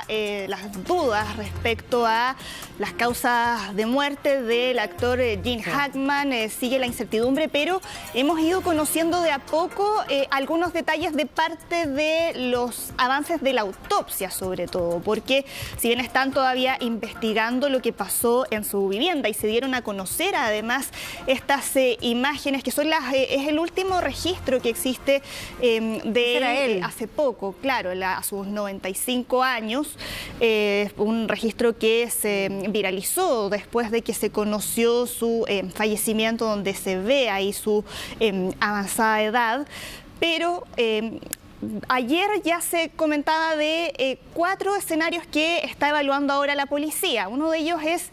las dudas respecto a las causas de muerte del actor Gene Hackman. Sigue la incertidumbre, pero hemos ido conociendo de a poco algunos detalles de parte de los avances de la autopsia, sobre todo, porque si bien están todavía investigando lo que pasó en su vivienda y se dieron a conocer además estas imágenes que son es el último registro que existe de él hace poco, claro, a sus 95 años, un registro que se viralizó después de que se conoció su fallecimiento, donde se ve ahí su avanzada edad, pero ayer ya se comentaba de 4 escenarios que está evaluando ahora la policía. Uno de ellos es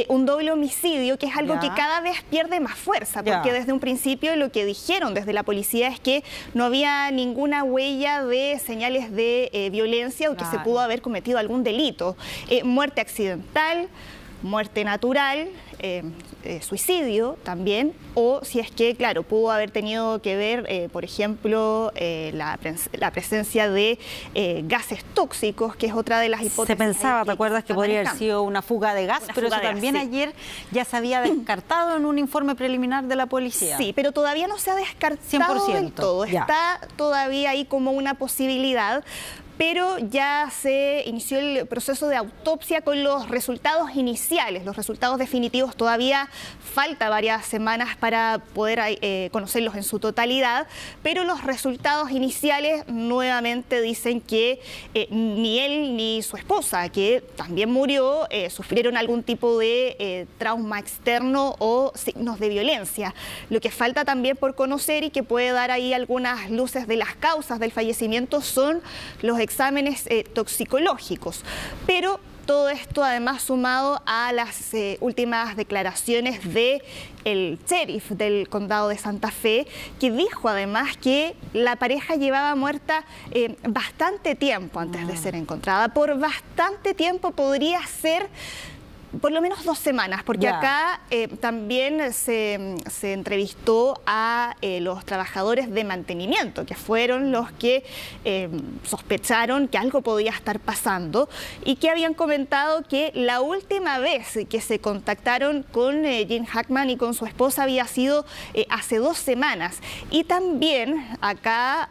un doble homicidio, que es algo que cada vez pierde más fuerza, porque desde un principio lo que dijeron desde la policía es que no había ninguna huella de señales de violencia o que se pudo haber cometido algún delito. Muerte accidental, muerte natural, suicidio también, o si es que, claro, pudo haber tenido que ver, por ejemplo, la presencia de gases tóxicos, que es otra de las hipótesis. Se pensaba, ¿te acuerdas?, que podría haber sido una fuga de gas, pero eso también ayer ya se había descartado en un informe preliminar de la policía. Sí, pero todavía no se ha descartado 100%, del todo, está todavía ahí como una posibilidad. Pero ya se inició el proceso de autopsia con los resultados iniciales. Los resultados definitivos todavía falta varias semanas para poder conocerlos en su totalidad, pero los resultados iniciales nuevamente dicen que ni él ni su esposa, que también murió, sufrieron algún tipo de trauma externo o signos de violencia. Lo que falta también por conocer y que puede dar ahí algunas luces de las causas del fallecimiento son los exámenes toxicológicos, pero todo esto además sumado a las últimas declaraciones del sheriff del condado de Santa Fe, que dijo además que la pareja llevaba muerta bastante tiempo antes de ser encontrada. Por bastante tiempo podría ser por lo menos 2 semanas, porque acá también se entrevistó a los trabajadores de mantenimiento, que fueron los que sospecharon que algo podía estar pasando y que habían comentado que la última vez que se contactaron con Gene Hackman y con su esposa había sido hace 2 semanas. Y también acá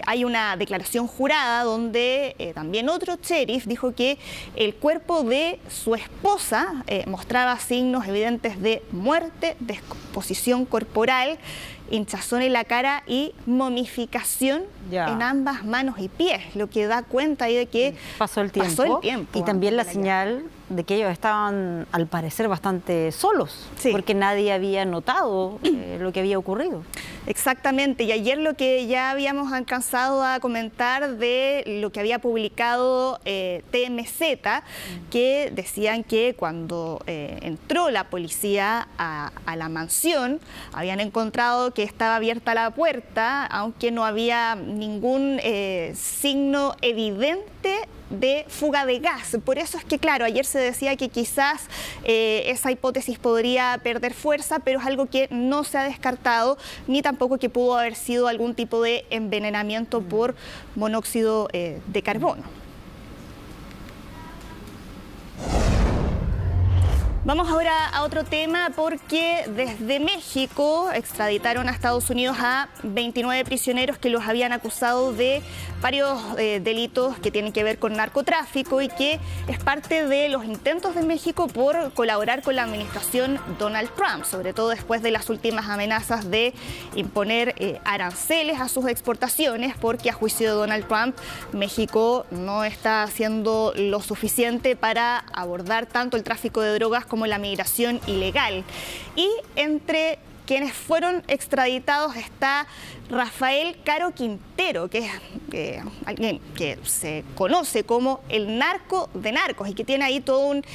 hay una declaración jurada donde también otro sheriff dijo que el cuerpo de su esposa mostraba signos evidentes de muerte, descomposición corporal, hinchazón en la cara y momificación en ambas manos y pies, lo que da cuenta ahí de que pasó el tiempo. Y también la señal de que ellos estaban, al parecer, bastante solos, porque nadie había notado lo que había ocurrido. Exactamente, y ayer lo que ya habíamos alcanzado a comentar de lo que había publicado TMZ, que decían que cuando entró la policía a la mansión, habían encontrado que estaba abierta la puerta, aunque no había ningún signo evidente de fuga de gas. Por eso es que, claro, ayer se decía que quizás esa hipótesis podría perder fuerza, pero es algo que no se ha descartado, ni tampoco que pudo haber sido algún tipo de envenenamiento por monóxido de carbono. Vamos ahora a otro tema, porque desde México extraditaron a Estados Unidos a 29 prisioneros que los habían acusado de varios delitos que tienen que ver con narcotráfico y que es parte de los intentos de México por colaborar con la administración Donald Trump, sobre todo después de las últimas amenazas de imponer aranceles a sus exportaciones, porque a juicio de Donald Trump, México no está haciendo lo suficiente para abordar tanto el tráfico de drogas como la migración ilegal. Y entre quienes fueron extraditados está Rafael Caro Quintero, que es alguien que se conoce como el narco de narcos y que tiene ahí todo un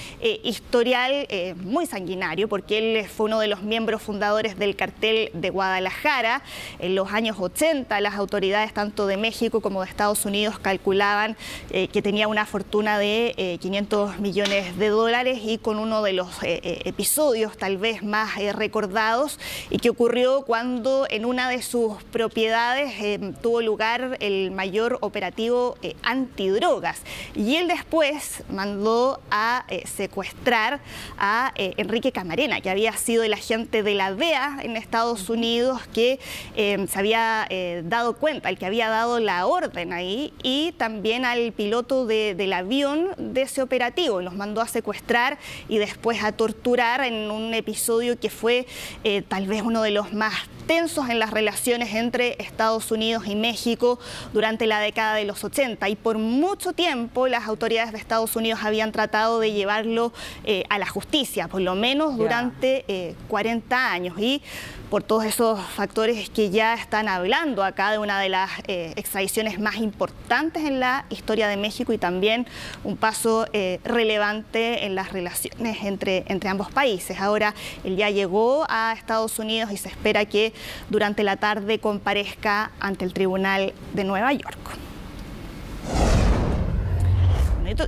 historial muy sanguinario, porque él fue uno de los miembros fundadores del cartel de Guadalajara. En los años 80 las autoridades tanto de México como de Estados Unidos calculaban que tenía una fortuna de 500 millones de dólares y con uno de los episodios tal vez más recordados y que ocurrió cuando en una de sus propiedades tuvo lugar el mayor mayor operativo antidrogas. Y él después mandó a secuestrar a Enrique Camarena, que había sido el agente de la DEA en Estados Unidos, que se había dado cuenta, el que había dado la orden ahí, y también al piloto del avión de ese operativo. Los mandó a secuestrar y después a torturar en un episodio que fue tal vez uno de los más tensos en las relaciones entre Estados Unidos y México durante la década de los 80. Y por mucho tiempo las autoridades de Estados Unidos habían tratado de llevarlo a la justicia, por lo menos durante 40 años. Y por todos esos factores que ya están hablando acá de una de las extradiciones más importantes en la historia de México y también un paso relevante en las relaciones entre ambos países. Ahora él ya llegó a Estados Unidos y se espera que durante la tarde comparezca ante el Tribunal de Nueva York.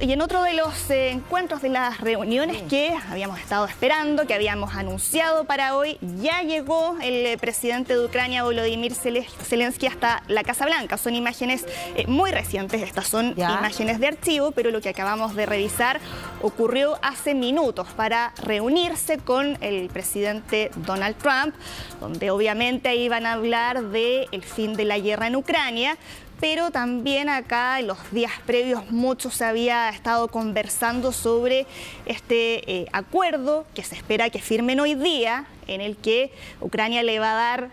Y en otro de los encuentros, de las reuniones que habíamos estado esperando, que habíamos anunciado para hoy, ya llegó el presidente de Ucrania, Volodymyr Zelensky, hasta la Casa Blanca. Son imágenes muy recientes, estas son imágenes de archivo, pero lo que acabamos de revisar ocurrió hace minutos para reunirse con el presidente Donald Trump, donde obviamente iban a hablar del fin de la guerra en Ucrania. Pero también acá en los días previos mucho se había estado conversando sobre este acuerdo que se espera que firmen hoy día, en el que Ucrania le va a dar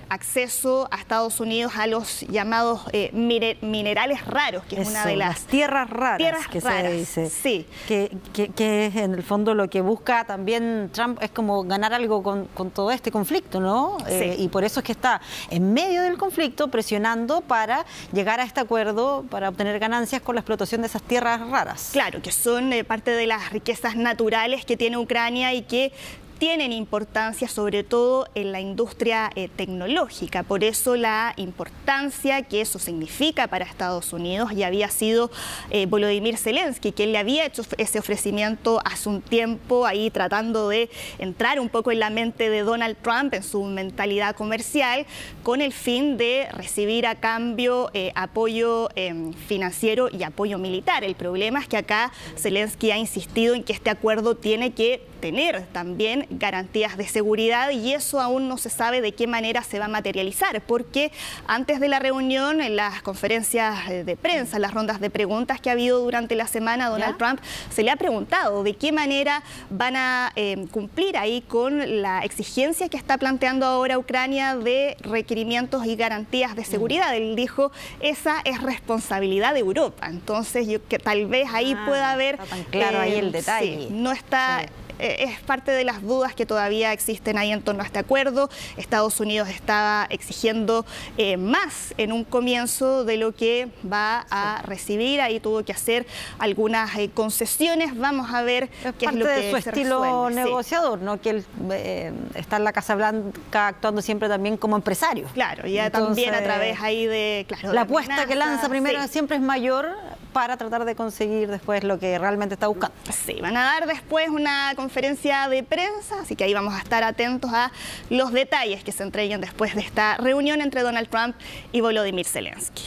acceso a Estados Unidos a los llamados minerales raros, que es una de las tierras raras que se dice. Sí. Que es en el fondo lo que busca también Trump, es como ganar algo con todo este conflicto, ¿no? Sí. Y por eso es que está en medio del conflicto presionando para llegar a este acuerdo para obtener ganancias con la explotación de esas tierras raras. Claro, que son parte de las riquezas naturales que tiene Ucrania y que tienen importancia sobre todo en la industria tecnológica. Por eso la importancia que eso significa para Estados Unidos, y había sido Volodymyr Zelensky quien le había hecho ese ofrecimiento hace un tiempo, ahí tratando de entrar un poco en la mente de Donald Trump, en su mentalidad comercial, con el fin de recibir a cambio apoyo financiero y apoyo militar. El problema es que acá Zelensky ha insistido en que este acuerdo tiene que tener también garantías de seguridad, y eso aún no se sabe de qué manera se va a materializar, porque antes de la reunión, en las conferencias de prensa, las rondas de preguntas que ha habido durante la semana, Donald Trump se le ha preguntado de qué manera van a cumplir ahí con la exigencia que está planteando ahora Ucrania de requerimientos y garantías de seguridad. Él dijo, esa es responsabilidad de Europa. Entonces, que tal vez ahí pueda haber... Está tan claro ahí el detalle. Sí, no está... Sí. Es parte de las dudas que todavía existen ahí en torno a este acuerdo. Estados Unidos estaba exigiendo más en un comienzo de lo que va a recibir. Ahí tuvo que hacer algunas concesiones. Vamos a ver qué es lo que de su estilo negociador, ¿no? Que él está en la Casa Blanca actuando siempre también como empresario. Claro, ya también a través ahí de... Claro, la apuesta que lanza primero siempre es mayor para tratar de conseguir después lo que realmente está buscando. Sí, van a dar después una conferencia de prensa, así que ahí vamos a estar atentos a los detalles que se entreguen después de esta reunión entre Donald Trump y Volodymyr Zelensky.